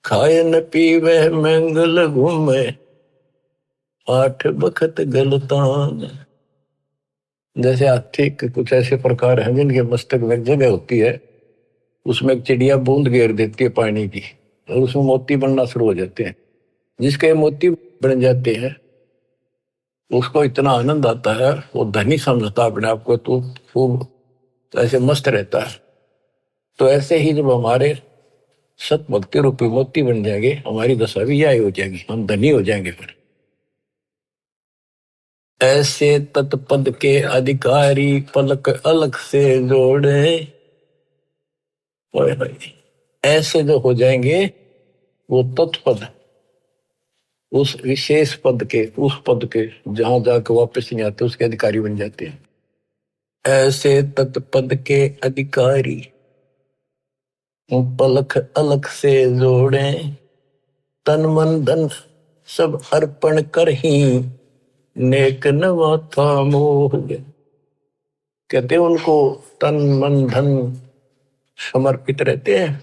खाए न पीवे मंगल घूमे, 8 बखत गलतान। जैसे हाथी के कुछ ऐसे प्रकार हैं जिनके मस्तक में जगह होती है, उसमें एक चिड़िया बूंद घेर देती है पानी की, और उसमें मोती बनना शुरू हो जाते हैं। जिसके मोती बन जाते हैं उसको इतना आनंद आता है, वो धनी समझता अपने आप को, तो खूब ऐसे मस्त रहता है। तो ऐसे ही जब हमारे सत भक्ति रूपी मोती बन जाएंगे, हमारी दशा भी यही हो जाएगी, हम धनी हो जाएंगे। फिर ऐसे तत्पद के अधिकारी पलक अलग से जोड़े, ऐसे जो हो जाएंगे वो तत्पद, उस विशेष पद के, उस पद के जहां जाकर वापस नहीं आते, उसके अधिकारी बन जाते हैं। ऐसे तत्पद के अधिकारी पलक अलग से जोड़े, तन मन धन सब अर्पण कर ही, नेक नवा था मोह। कहते उनको तन मन धन समर्पित रहते हैं,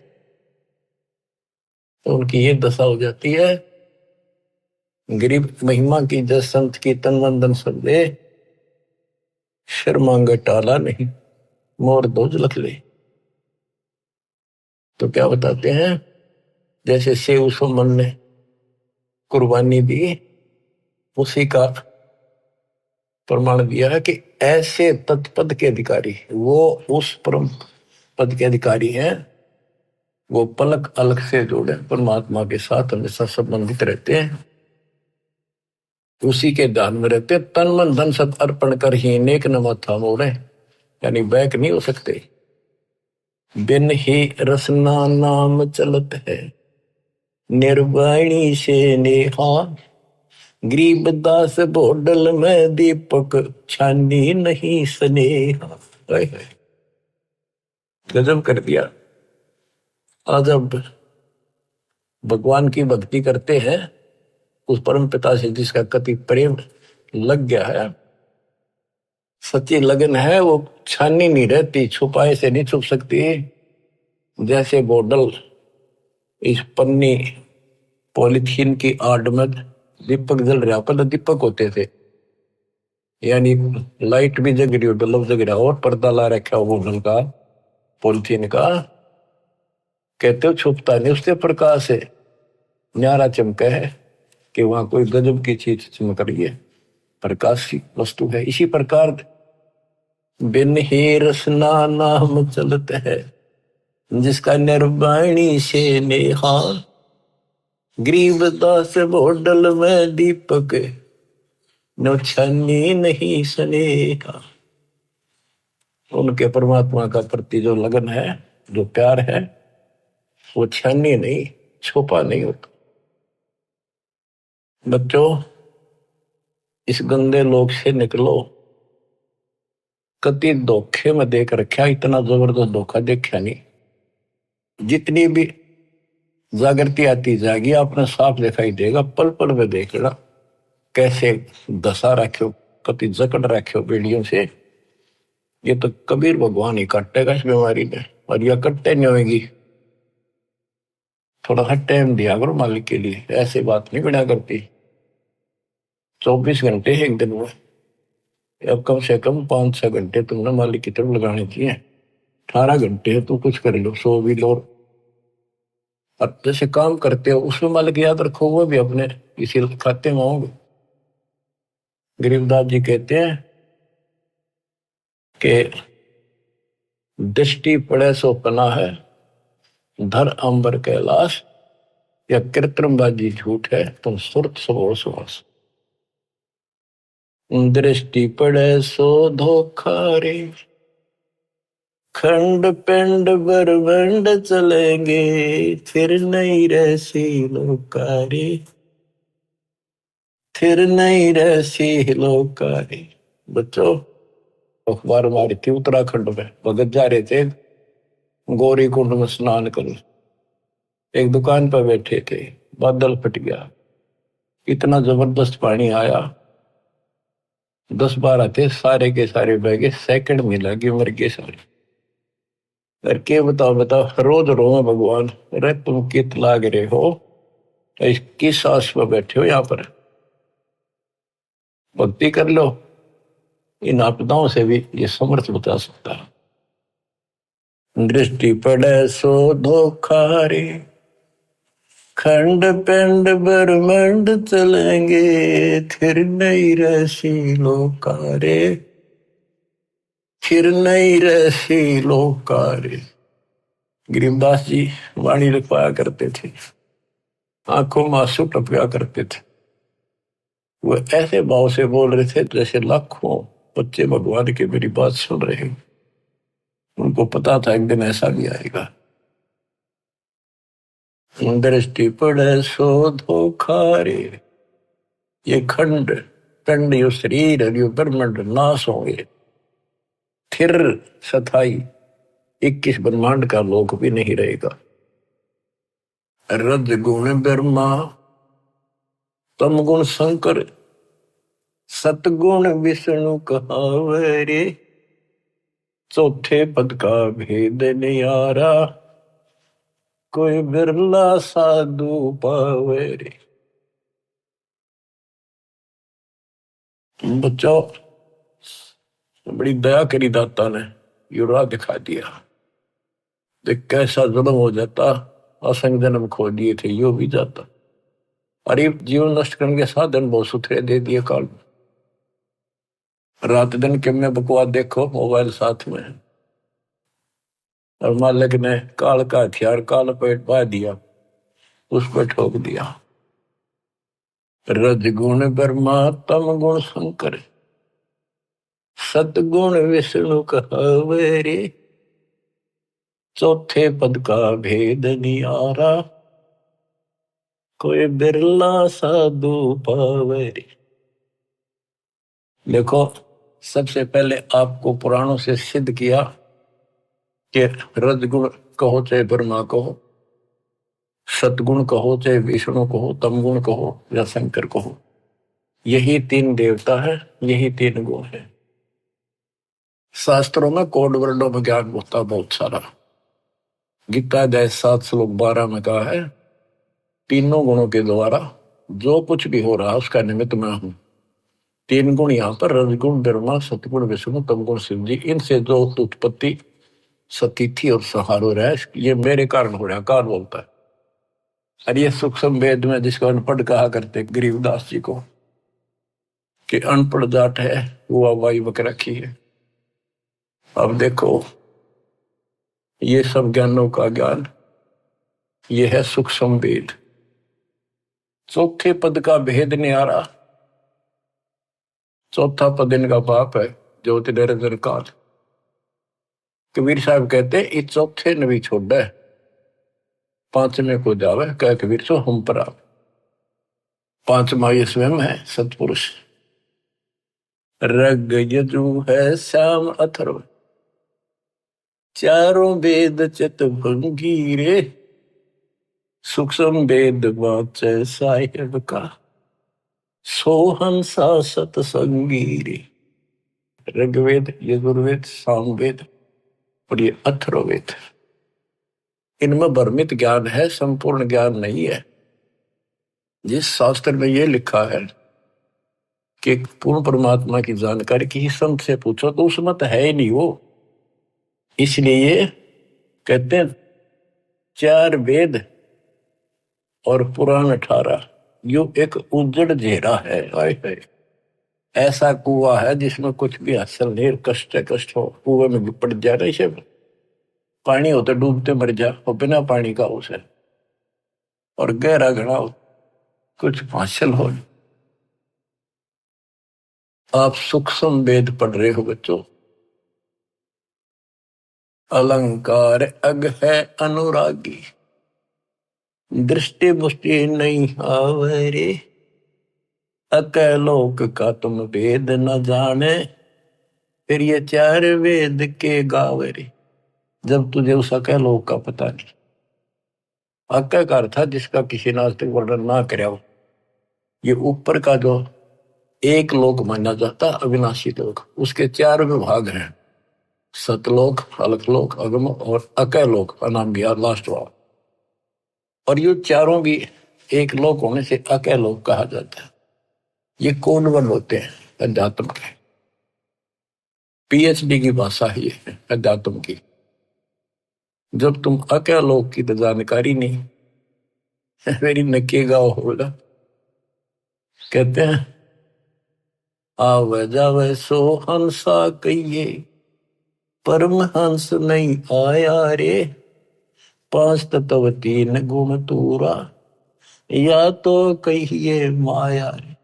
तो उनकी ये दशा हो जाती है। गरीब महिमा की जस संत की तन मन धन सब दे, शर मांगे टाला नहीं, मोर दोज लख ले। तो क्या बताते हैं, जैसे सेव सुमन ने कुर्बानी दी, उसी का प्रमाण दिया है कि ऐसे तत्पद के अधिकारी, वो उस परम पद के अधिकारी हैं, वो पलक अलग से जोड़े परमात्मा के साथ हमेशा संबंधित रहते हैं, उसी के ध्यान में रहते। तन मन धन सब अर्पण कर ही नेक नवा था मोड़े, यानी बैक नहीं हो सकते। बिन ही रसना नाम चलत है, निर्वाणी से नेहा, गरीब दास बोडल में दीपक, छानी नहीं स्नेहा। गजब कर दिया। आज अब भगवान की भक्ति करते हैं, उस परम पिता से जिसका कति प्रेम लग गया है, सच्ची लगन है, वो छानी नहीं रहती, छुपाए से नहीं छुप सकती। जैसे बोतल इस पन्नी पॉलिथीन की आड़ में दीपक जल रहा, पहले दीपक होते थे, यानी लाइट भी जग रही हो, बल्ब जग रहा, और पर्दा ला रखा हो बोतल का, पॉलिथीन का, कहते हो छुपता नहीं उससे प्रकाश है। न्यारा चमका है कि वहां कोई गजब की चीज चमक रही है, प्रकाश की वस्तु है। इसी प्रकार बिन ही रसना नाम चलत है, जिसका निर्वाणी से नेहा, गरीबदास भोडल में दीपक, नो छानी नहीं स्नेहा। उनके परमात्मा का प्रति जो लगन है, जो प्यार है, वो छानी नहीं, छुपा नहीं होता। बच्चों, इस गंदे लोक से निकलो। कति धोखे में देख रखा, इतना जबरदस्त धोखा देखा नहीं। जितनी भी जागृति आती जाएगी, आपने साफ दिखाई देगा, पल पल में देखना कैसे दशा रखो, कति जकड़ रखो बेड़ियों से। ये तो कबीर भगवान ही काटेगा इस बीमारी में, और यह कटते नहीं होगी। थोड़ा सा टाइम दिया करो मालिक के लिए, ऐसे बात नहीं बिना करती। 24 घंटे एक दिन में, अब कम से कम 5-6 घंटे तुमने मालिक की तरफ लगाने चाहिए। 18 घंटे तो कुछ कर लो, सो भी लो। अब जैसे काम करते हो उसमें मालिक याद रखो, वो भी अपने इसी खाते में होंगे। गरीबदास जी कहते हैं कि दृष्टि पड़े सो पना है, धर अंबर कैलाश, या कृत्रिमबाजी झूठ है, तुम सुरत सो सुहास। दृष्टि पड़े सो धोखा रे, खंड पिंड बरबंड चलेंगे, फिर नहीं रहसी लोकारी, फिर नहीं रहसी लोकारी। बच्चों, अखबार मारी थी उत्तराखंड में, भगत जा रहे थे गौरी कुंड में स्नान कर, एक दुकान पर बैठे थे, बादल फट गया, इतना जबरदस्त पानी आया, 10-12 थे, सारे के सारे बह गए, सेकंड में लगे मर गए सारे। करके बताओ बताओ, रोज रो भगवान, अरे तुम कित लाग रहे हो, किस आस पर बैठे हो, यहाँ पर भक्ति कर लो। इन आपदाओं से भी ये समर्थ बता सकता है। दृष्टि पड़े सो धोखा रे, खंड पिंड ब्रह्मंड चलेंगे, फिर नहीं रहसी लोकारे, फिर नहीं रहसी लोकारे। गरीबदास जी वाणी लिखवाया करते थे, आंखों में आंसू टपका करते थे। वो ऐसे भाव से बोल रहे थे जैसे लाखों बच्चे भगवान की मेरी बात सुन रहे हैं। उनको पता था एक दिन ऐसा भी आएगा। दृष्टि पड़े सो धोखा रे, ये खंड पिंड, यो शरीर, यो ब्रह्मांड नाश होंगे, फिर सथाई 21 ब्रह्मांड का लोक भी नहीं रहेगा। रज गुण ब्रह्मा, तम गुण शंकर, सतगुण विष्णु कहावे रे, चौथे पद का भेद नियारा, कोई बिरला साधु पावे रे। बच्चों, बड़ी दया करी दाता ने, ये राह दिखा दिया। देख कैसा जुल्म हो जाता, असंग जन्म खो दिए थे, यो भी जाता। अरे जीवन नष्ट करने के साधन बहुत सुथरे दे दिए काल में। रात दिन के में बकवास देखो, मोबाइल साथ में है, और मालिक ने काल का हथियार काल पेट पा दिया, उस पर ठोक दिया। रज गुण ब्रह्मा, तम गुण शंकर, सतगुण विष्णु कहावे रे, चौथे पद का भेद नियारा, कोई बिरला साधु पावे रे। देखो, सबसे पहले आपको पुराणों से सिद्ध किया कि रजगुण कहो चाहे ब्रह्मा कहो, सतगुण कहो चाहे विष्णु कहो, तमगुण कहो या शंकर कहो, यही 3 देवता है, यही 3 गुण है। शास्त्रों में कोड वर्णों में ज्ञान होता बहुत सारा। गीता अध्याय 7 श्लोक 12 में कहा है, तीनों गुणों के द्वारा जो कुछ भी हो रहा है उसका निमित्त मैं हूं। 3 गुण यहाँ पर, रजगुण ब्रह्मा, सतगुण विष्णु, तमगुण शिव जी, इनसे जो उत्पत्ति सतिथि और सहारो रहा है, ये मेरे कारण हो रहा है, काल बोलता है। और ये सूक्ष्म वेद में जिसको अनपढ़ कहा करते गरीबदास जी को, कि अनपढ़ जाट है वो हवाई बक रखी है। अब देखो ये सब ज्ञानों का ज्ञान, ये है सूक्ष्म वेद। चौथे पद का भेद न्यारा, चौथा पद इनका बाप है ज्योति निरंजन काल। कबीर साहब कहते इस चौथे ने भी छोड़ा है, पांचवें को जावे कह कबीर सो हम पर आवे। पांचवा ये स्वयं है सतपुरुष। रग यजु है श्याम अथर्व, चारों वेद चित भंगीरे, सूक्ष्म वेद वाचे साहिब का, सोहंसा सतसंगी रे। ऋग्वेद, यजुर्वेद, सामवेद और ये अथर्ववेद, इनमें भ्रमित ज्ञान है, संपूर्ण ज्ञान नहीं है। जिस शास्त्र में ये लिखा है कि पूर्ण परमात्मा की जानकारी किसी संत से पूछो तो उसमें तो है ही नहीं वो। इसलिए ये कहते हैं चार वेद और पुराण 18, यो एक उजड़ घेरा है। हाय हाय, ऐसा कुआं है जिसमें कुछ भी हासिल नहीं, कष्ट हो, कुएं में पड़ जाए ना, इसे पानी हो तो डूबते मर जा, और बिना पानी का उसे, और गहरा घड़ा हो, कुछ हासिल हो। आप सूक्ष्म वेद पढ़ रहे हो बच्चों। अलंकार अग है अनुरागी, दृष्टि मुष्टि नहीं आवरे, अकलोक का तुम वेद न जाने, फिर ये चार वेद के गावरे। जब तुझे उस अकलोक का पता नहीं, अक्का का अर्थ था जिसका किसी ने आज तक वर्णन ना कराया हो। ये ऊपर का जो एक लोक माना जाता अविनाशी लोक, उसके चार विभाग हैं, सतलोक, अलकलोक, अगम और अकलोक, अनाम भी लास्ट वाला। और ये चारों भी एक लोक होने से अकलोक कहा जाता है। ये कौन वन होते हैं अध्यात्म के, पीएचडी की भाषा ही है अध्यात्म की। जब तुम अकलोक की तो जानकारी नहीं, मेरी नकेगा होगा। कहते हैं आवे जावे सो हंसा कहिए, परमहंस नहीं आया रे, पांच तत्व तीन गुण तूरा, या तो कहिए माया रे।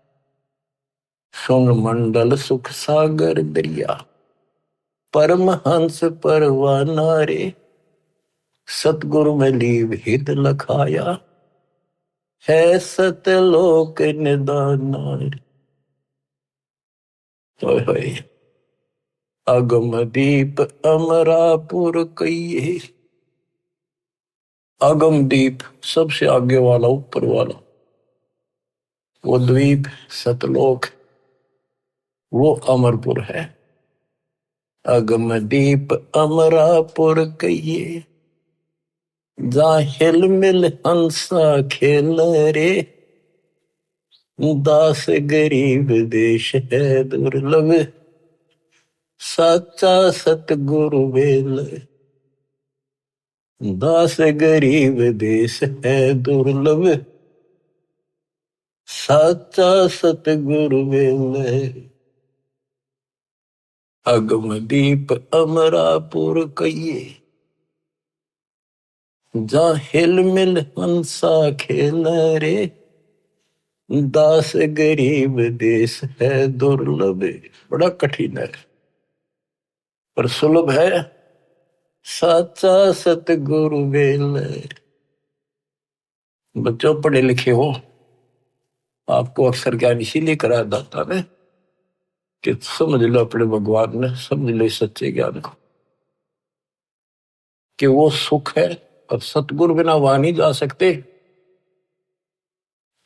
सुन मंडल सुख सागर दरिया, परमहंस परवाना रे, सतगुरु में लीव हित लखाया, है सतलोक निदाना रे। अगम दीप अमरापुर कहिए, अगम दीप सबसे आगे वाला, ऊपर वाला, वो द्वीप सतलोक, वो अमरपुर है। अगम दीप अमरापुर कहिए, जा हिल मिल हंसा खेल रे, दास गरीब देश है दुर्लभ, साचा सतगुरु बेल। दास गरीब देश है दुर्लभ, साचा सतगुरु बेल। अगम दीप अमरापुर कहिए, जा हिल मिल हंसा खेल रे, दास गरीब देश है दुर्लभ। बड़ा कठिन है पर सुलभ है, साचा सतगुरु बेल। बच्चों पढ़े लिखे हो, आपको अक्सर ज्ञान इसीलिए करा दाता ने कि समझ लो अपने भगवान ने, समझ लो सच्चे ज्ञान को, कि वो सुख है और सतगुरु बिना वहां नहीं जा सकते।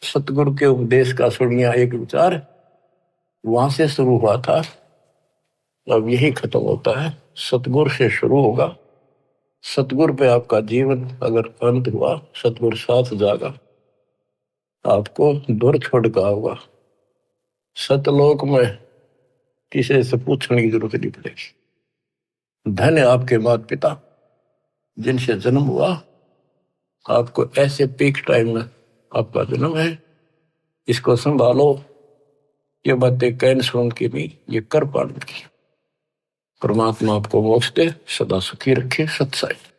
सतगुरु के उपदेश का सुनिया एक विचार, वहां से शुरू हुआ था, अब यही खत्म होता है। सतगुरु से शुरू होगा, सतगुरु पे आपका जीवन अगर अंत हुआ, सतगुरु साथ जागा, आपको दूर छोड़ का होगा। सतलोक में किसी से पूछने की जरूरत नहीं पड़ेगी। धन्य आपके माता पिता जिनसे जन्म हुआ, आपको ऐसे पीक टाइम में आपका जन्म है, इसको संभालो। ये बातें कहन सुन की नहीं, ये कर पाने की। परमात्मा आपको मोक्ष दे, सदा सुखी रखे। सत्साई।